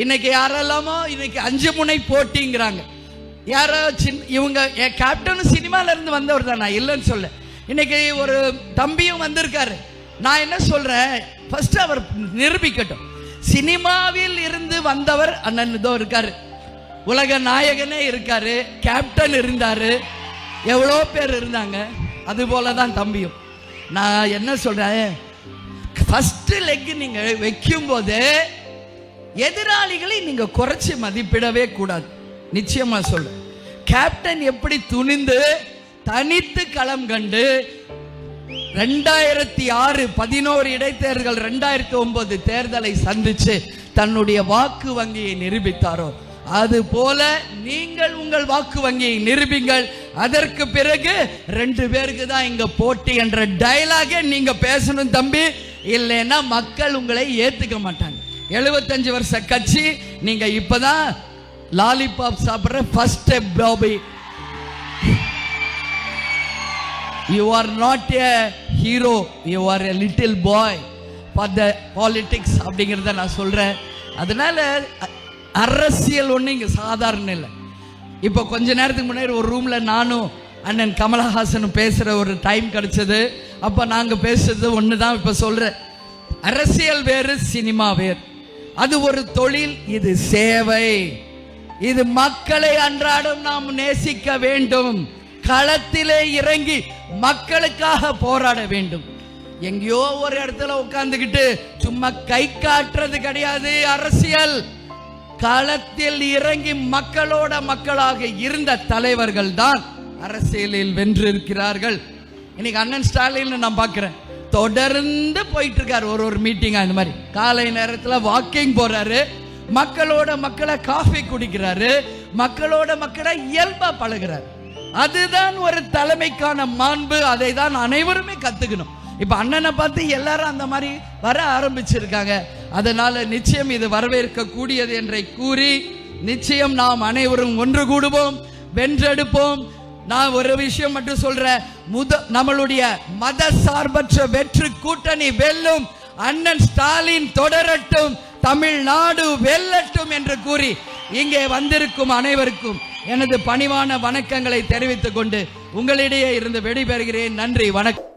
இன்னைக்கு யாரெல்லாமோ இன்னைக்கு 5 முனை போட்டிங்கிறாங்க. யாரோ இவங்க கேப்டன் சினிமால இருந்து வந்தவர் தான், நான் இல்லைன்னு சொல்ல. இன்னைக்கு ஒரு தம்பியும் வந்திருக்காரு. நான் என்ன சொல்றேன், ஃபர்ஸ்ட் அவர் நிரூபிக்கட்டும். சினிமாவில் இருந்து வந்தவர் அண்ணன் இதோ இருக்காரு, உலக நாயகனே இருக்காரு, கேப்டன் இருந்தாரு, எவ்வளோ பேர் இருந்தாங்க. அது போல தான் தம்பியும். நான் என்ன சொல்றேன், ஃபர்ஸ்ட் லெக் நீங்க வைக்கும் போது எதிராளிகளை நீங்க குறைச்சி மதிப்பிடவே கூடாது. நிச்சயமா சொல்றேன். கேப்டன் எப்படி துணிந்து தனித்து களம் கண்டு 2006 11 இடைத்தேர்தல் 2009 தேர்தலை சந்திச்சு தன்னுடைய வாக்கு வங்கியை நிரூபித்தாரோ, அது போல நீங்கள் உங்கள் வாக்கு வங்கியை நிரூபிங்கள். அதற்கு பிறகு 2 பேருக்கு தான் இங்க போட்டி என்ற டயலாக நீங்க பேசணும் தம்பி. இல்லைன்னா மக்கள் உங்களை ஏத்துக்க மாட்டாங்க. 75 வருஷ கட்சி, நீங்க இப்பதான் லாலிபாப் சாப்பிடுற first step Bobby. You are not a hero, you are a little boy for the politics அப்படிங்கிறத நான் சொல்றேன். அதனால அரசியல் ஒண்ணு இங்க சாதாரண இல்லை. இப்போ கொஞ்ச நேரத்துக்கு முன்னாடி ஒரு ரூம்ல நானும் அண்ணன் கமலஹாசனும் பேசுற ஒரு டைம் கிடைச்சது. அப்ப நாங்க பேசுறது ஒண்ணுதான். இப்ப சொல்றேன், அரசியல் வேறு, சினிமா வேறு. அது ஒரு தொழில், இது சேவை. இது மக்களை அன்றாடம் நாம் நேசிக்க வேண்டும். களத்திலே இறங்கி மக்களுக்காக போராட வேண்டும். எங்கேயோ ஒரு இடத்துல உட்கார்ந்துக்கிட்டு சும்மா கை காட்டுறது கிடையாது அரசியல். களத்தில் இறங்கி மக்களோட மக்களாக இருந்த தலைவர்கள் தான் அரசியலில் வென்றிருக்கிறார்கள். இன்னைக்கு அண்ணன் ஸ்டாலின் நான் பார்க்கிறேன், தொடர்ந்து போயிட்டு இருக்காரு. ஒரு மீட்டிங் அந்த மாதிரி காலை நேரத்தில் வாக்கிங் போறாரு, மக்களோட மக்களை காஃபி குடிக்கிறாரு, மக்களோட மக்களை இயல்பா பழகிறார். அதுதான் ஒரு தலைமைக்கான மாண்பு. அதை தான் அனைவருமே கத்துக்கணும். இப்ப அண்ணனை பார்த்து எல்லாரும் அந்த மாதிரி வர ஆரம்பிச்சிருக்காங்க. அதனால நிச்சயம் இது வரவேற்க கூடியது என்றை கூறி, நிச்சயம் நாம் அனைவரும் ஒன்று கூடுவோம், வென்றெடுப்போம். நான் ஒரு விஷயம் மட்டும் சொல்றேன், நம்மளுடைய மத சார்பற்ற வெற்றி கூட்டணி வெல்லும், அண்ணன் ஸ்டாலின் தொடரட்டும், தமிழ்நாடு வெல்லட்டும் என்று கூறி இங்கே வந்திருக்கும் அனைவருக்கும் எனது பணிவான வணக்கங்களை தெரிவித்துக் கொண்டு உங்களிடையே இருந்து விடைபெறுகிறேன். நன்றி, வணக்கம்.